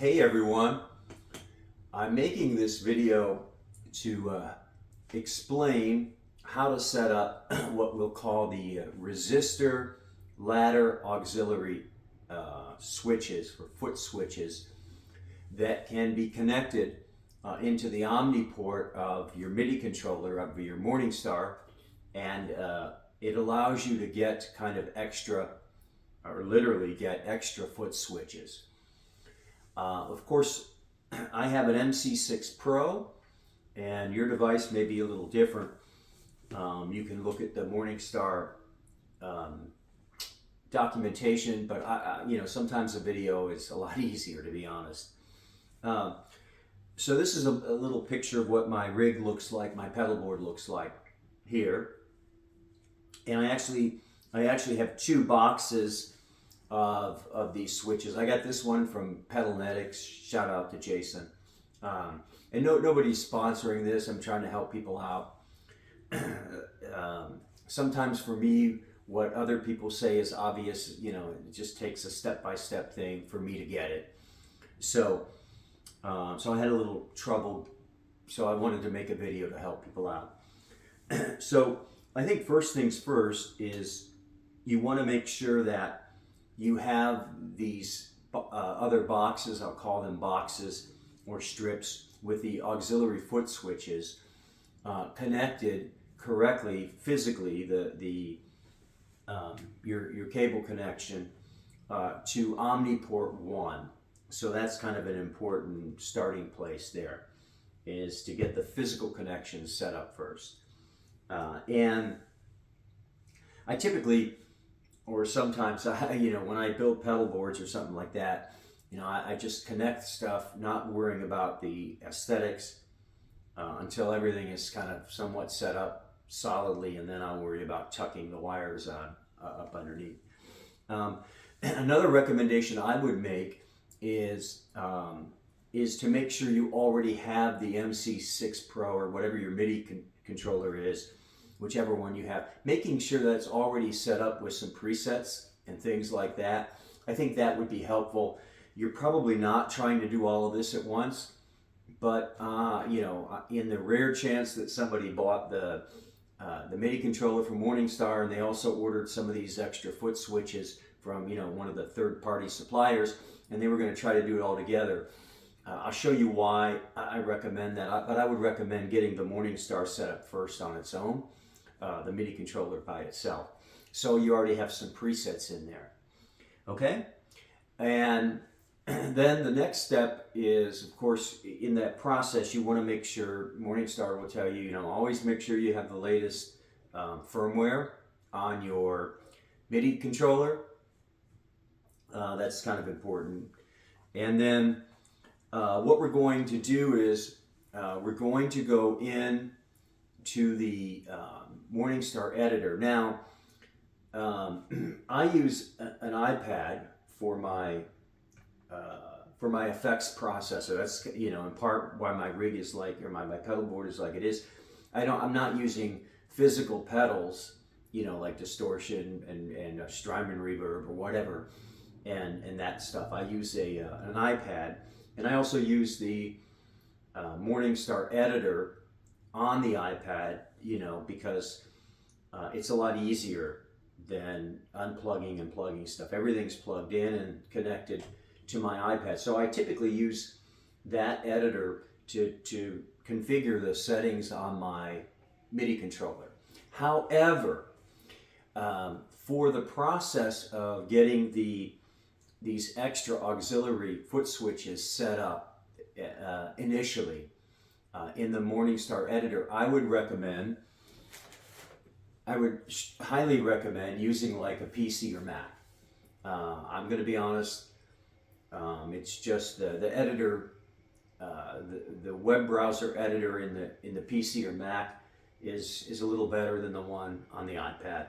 Hey everyone, I'm making this video to explain how to set up what we'll call the resistor ladder auxiliary switches or foot switches that can be connected into the Omniport of your MIDI controller of your Morningstar, and it allows you to get kind of extra, or literally get extra foot switches. Of course, I have an MC6 Pro, and your device may be a little different. You can look at the Morningstar documentation, but sometimes a video is a lot easier, to be honest. So this is a little picture of what my rig looks like, my pedal board looks like here, and I actually have two boxes of these switches. I got this one from Pedalnetics. Shout out to Jason. And nobody's sponsoring this. I'm trying to help people out. Sometimes for me, what other people say is obvious. It just takes a step-by-step thing for me to get it. So I had a little trouble. So I wanted to make a video to help people out. So I think first things first is you want to make sure that you have these other boxes, I'll call them boxes or strips, with the auxiliary foot switches connected correctly physically, your cable connection to Omniport 1. So that's kind of an important starting place there, is to get the physical connection set up first. And I typically, or sometimes when I build pedal boards or something like that, I just connect stuff, not worrying about the aesthetics until everything is kind of somewhat set up solidly, and then I'll worry about tucking the wires on up underneath. Another recommendation I would make is to make sure you already have the MC6 Pro or whatever your MIDI controller is, whichever one you have, making sure that it's already set up with some presets and things like that. I think that would be helpful. You're probably not trying to do all of this at once, but in the rare chance that somebody bought the MIDI controller from Morningstar and they also ordered some of these extra foot switches from one of the third-party suppliers, and they were going to try to do it all together, I'll show you why I recommend that. But I would recommend getting the Morningstar set up first on its own, the MIDI controller by itself, so you already have some presets in there. Okay, and then the next step is, of course, in that process, you want to make sure, Morningstar will tell you, always make sure you have the latest firmware on your MIDI controller. That's kind of important. And then what we're going to do is we're going to go in to the Morningstar editor. Now, I use an iPad for my effects processor. That's in part why my rig is like, or my pedal board is like it is. I'm not using physical pedals, like distortion and Strymon reverb or whatever, and that stuff. I use an iPad, and I also use the Morningstar editor on the iPad, because it's a lot easier than unplugging and plugging stuff. Everything's plugged in and connected to my iPad. So I typically use that editor to configure the settings on my MIDI controller. However, for the process of getting these extra auxiliary foot switches set up initially in the Morningstar editor, I would highly recommend using like a PC or Mac. I'm going to be honest, it's just the editor, the web browser editor in the PC or Mac is a little better than the one on the iPad.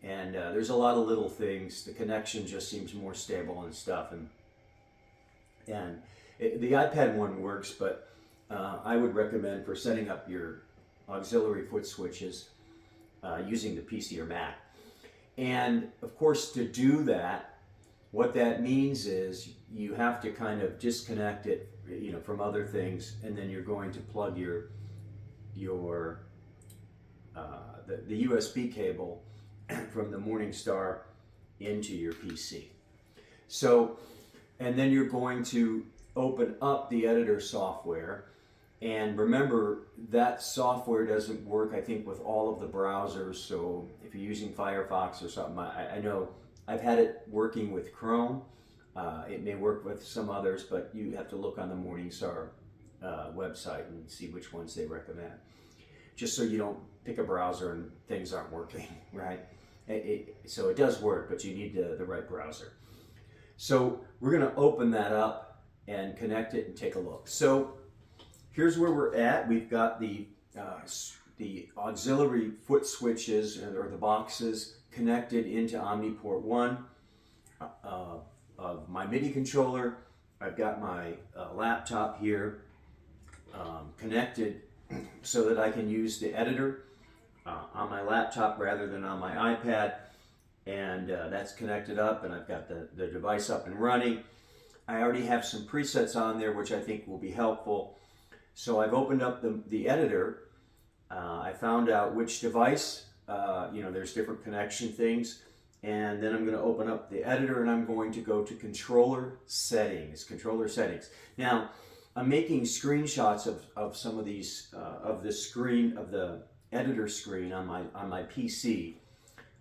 And there's a lot of little things. The connection just seems more stable and stuff. And the iPad one works, but I would recommend for setting up your auxiliary foot switches using the PC or Mac. And of course, to do that, What that means is you have to kind of disconnect it, you know, from other things, and then you're going to plug your the USB cable from the Morningstar into your PC. So, and then you're going to open up the editor software. And remember, that software doesn't work, I think, with all of the browsers. So if you're using Firefox or something, I know I've had it working with Chrome. It may work with some others, but you have to look on the Morningstar website and see which ones they recommend. Just so you don't pick a browser and things aren't working, right? So it does work, but you need the right browser. So we're going to open that up and connect it and take a look. So here's where we're at. We've got the auxiliary foot switches, or the boxes, connected into Omniport 1 of my MIDI controller. I've got my laptop here connected so that I can use the editor on my laptop rather than on my iPad. And that's connected up, and I've got the device up and running. I already have some presets on there which I think will be helpful. So I've opened up the editor. I found out which device, you know, there's different connection things. And then I'm going to open up the editor, and I'm going to go to controller settings. Now, I'm making screenshots of some of these, of the screen, of the editor screen on my PC.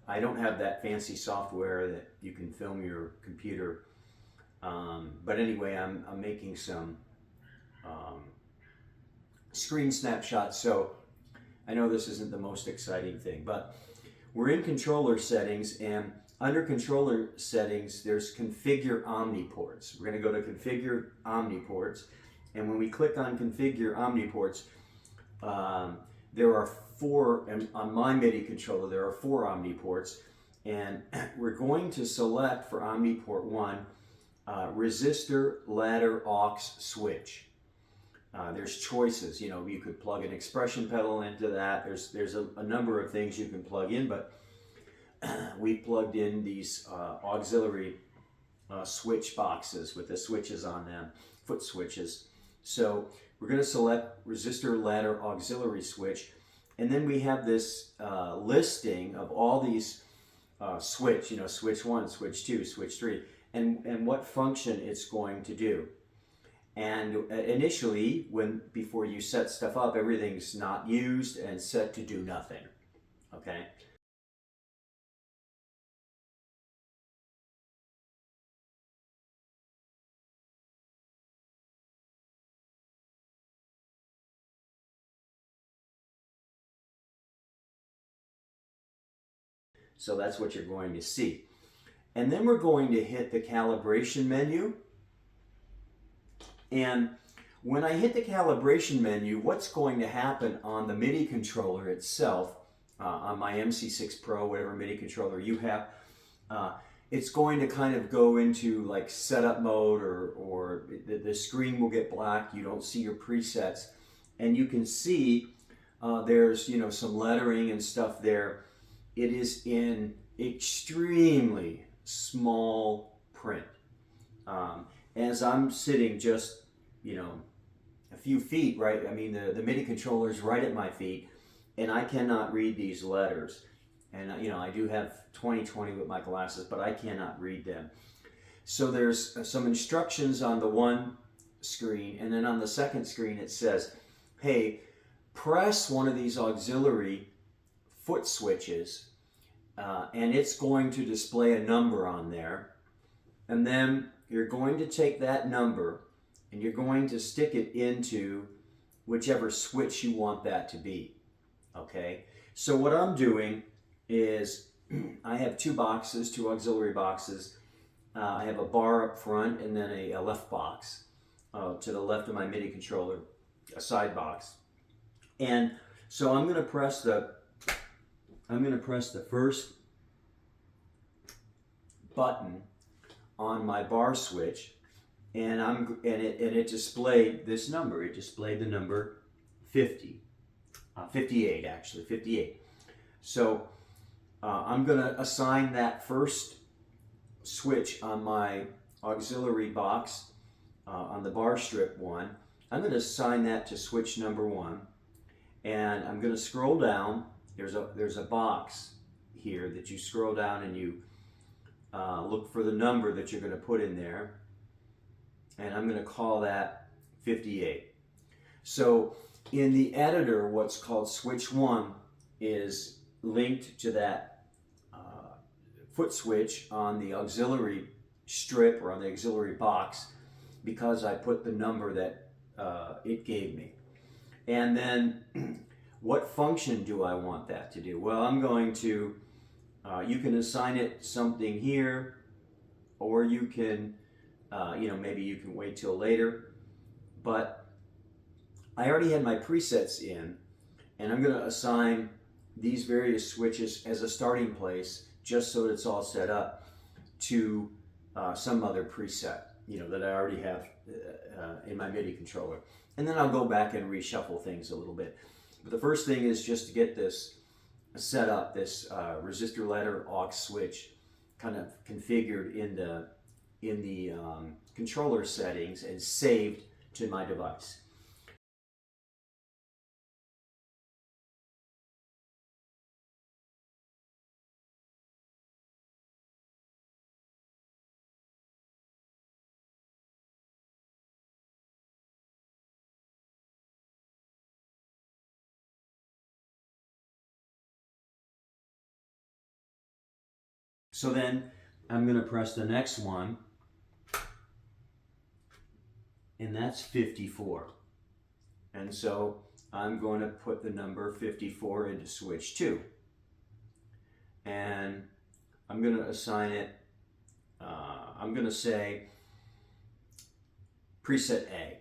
I don't have that fancy software that you can film your computer. But anyway, I'm making some screen snapshots. So I know this isn't the most exciting thing, but we're in controller settings, and under controller settings, there's configure Omniports. We're going to go to configure Omniports. And when we click on configure Omniports, there are four, and on my MIDI controller, there are 4 Omniports, and we're going to select for Omniport 1, resistor, ladder, aux, switch. There's choices, you know, you could plug an expression pedal into that. There's a number of things you can plug in, but we plugged in these auxiliary switch boxes with the switches on them, foot switches. So we're going to select resistor, ladder, auxiliary switch, and then we have this listing of all these switch, you know, switch 1, switch 2, switch 3, and what function it's going to do. And initially, before you set stuff up, everything's not used and set to do nothing, okay? So that's what you're going to see. And then we're going to hit the calibration menu. And when I hit the calibration menu, what's going to happen on the MIDI controller itself, on my MC6 Pro, whatever MIDI controller you have, it's going to kind of go into like setup mode, or the screen will get black. You don't see your presets. And you can see there's, you know, some lettering and stuff there. It is in extremely small print. As I'm sitting just, you know, a few feet, right? I mean, the MIDI controller is right at my feet, and I cannot read these letters. And, you know, I do have 20/20 with my glasses, but I cannot read them. So there's some instructions on the one screen, and then on the second screen it says, hey, press one of these auxiliary foot switches, and it's going to display a number on there. And then you're going to take that number and you're going to stick it into whichever switch you want that to be, okay? So what I'm doing is I have 2 boxes, 2 auxiliary boxes. I have a bar up front and then a left box to the left of my MIDI controller, a side box. And so I'm going to press the first button on my bar switch, and it displayed this number. It displayed the number 58 actually, 58. So I'm going to assign that first switch on my auxiliary box on the bar strip one. I'm going to assign that to switch number 1, and I'm going to scroll down. There's a box here that you scroll down and you look for the number that you're going to put in there, and I'm going to call that 58. So in the editor, what's called switch 1 is linked to that foot switch on the auxiliary strip or on the auxiliary box because I put the number that it gave me. And then what function do I want that to do? Well, I'm going to, you can assign it something here, or you can, maybe you can wait till later. But I already had my presets in, and I'm going to assign these various switches as a starting place, just so that it's all set up to some other preset, that I already have in my MIDI controller. And then I'll go back and reshuffle things a little bit. But the first thing is just to get this set up, this resistor ladder aux switch kind of configured in the controller settings and saved to my device. So then I'm going to press the next one, and that's 54. And so I'm going to put the number 54 into switch 2. And I'm going to assign it, I'm going to say preset A.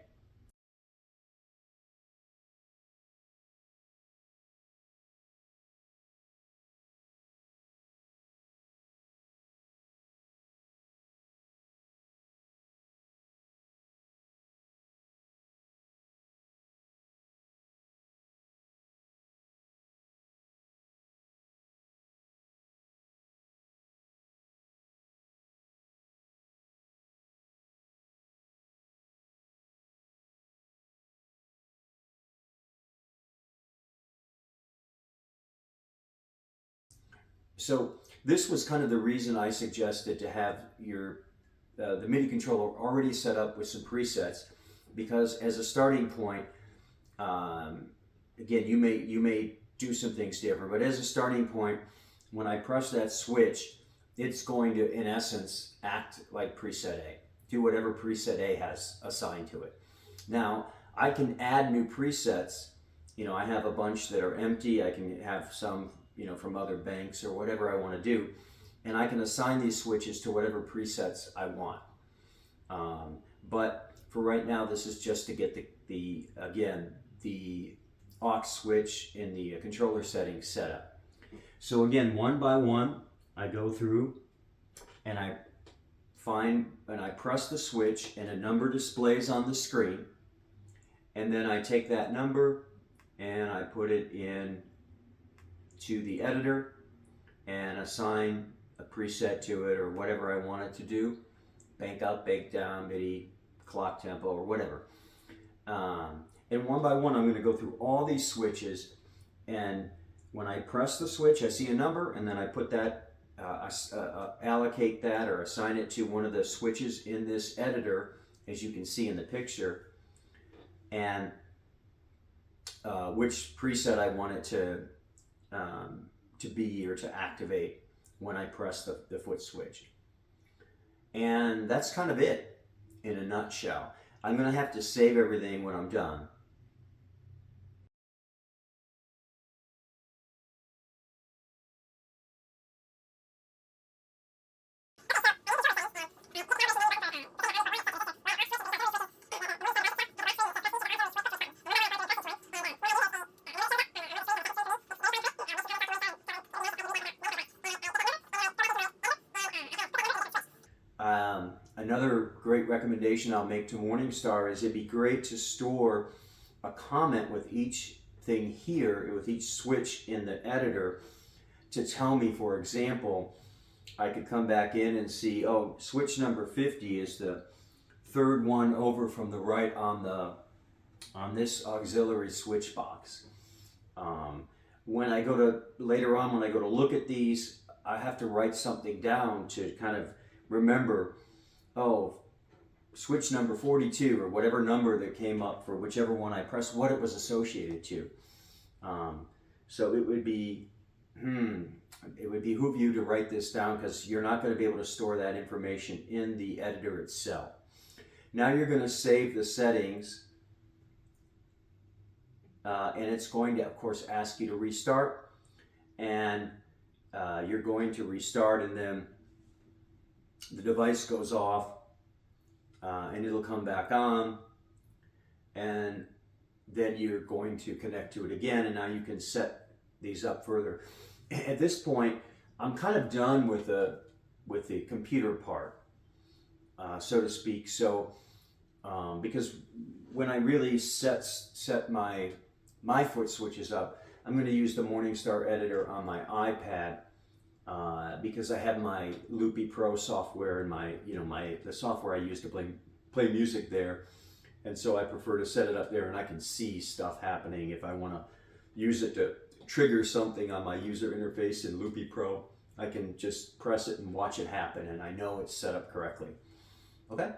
So this was kind of the reason I suggested to have the MIDI controller already set up with some presets, because as a starting point, again, you may do some things different, but as a starting point, when I press that switch, it's going to, in essence, act like preset A, do whatever preset A has assigned to it. Now, I can add new presets. I have a bunch that are empty. I can have some from other banks or whatever I want to do. And I can assign these switches to whatever presets I want. But for right now, this is just to get the aux switch in the controller settings set up. So again, one by one, I go through and I press the switch and a number displays on the screen. And then I take that number and I put it in to the editor and assign a preset to it or whatever I want it to do. Bank up, bank down, MIDI, clock tempo, or whatever. And one by one, I'm going to go through all these switches, and when I press the switch, I see a number, and then I put that, allocate that or assign it to one of the switches in this editor, as you can see in the picture, and which preset I want it to be or to activate when I press the foot switch. And that's kind of it in a nutshell. I'm going to have to save everything when I'm done. Another great recommendation I'll make to Morningstar is it'd be great to store a comment with each thing here, with each switch in the editor, to tell me, for example, I could come back in and see, oh, switch number 50 is the third one over from the right on this auxiliary switch box. When I go to, later on, when I go to look at these, I have to write something down to kind of remember, oh, switch number 42 or whatever number that came up for whichever one I pressed, what it was associated to. So it would behoove you to write this down, because you're not going to be able to store that information in the editor itself. Now you're going to save the settings, and it's going to, of course, ask you to restart, and you're going to restart, and then the device goes off, and it'll come back on, and then you're going to connect to it again, and now you can set these up further. At this point, I'm kind of done with the computer part, so to speak. So, because when I really set my foot switches up, I'm going to use the Morningstar editor on my iPad, because I have my Loopy Pro software and the software I use to play music there, and so I prefer to set it up there, and I can see stuff happening. If I want to use it to trigger something on my user interface in Loopy Pro, I can just press it and watch it happen, and I know it's set up correctly. Okay,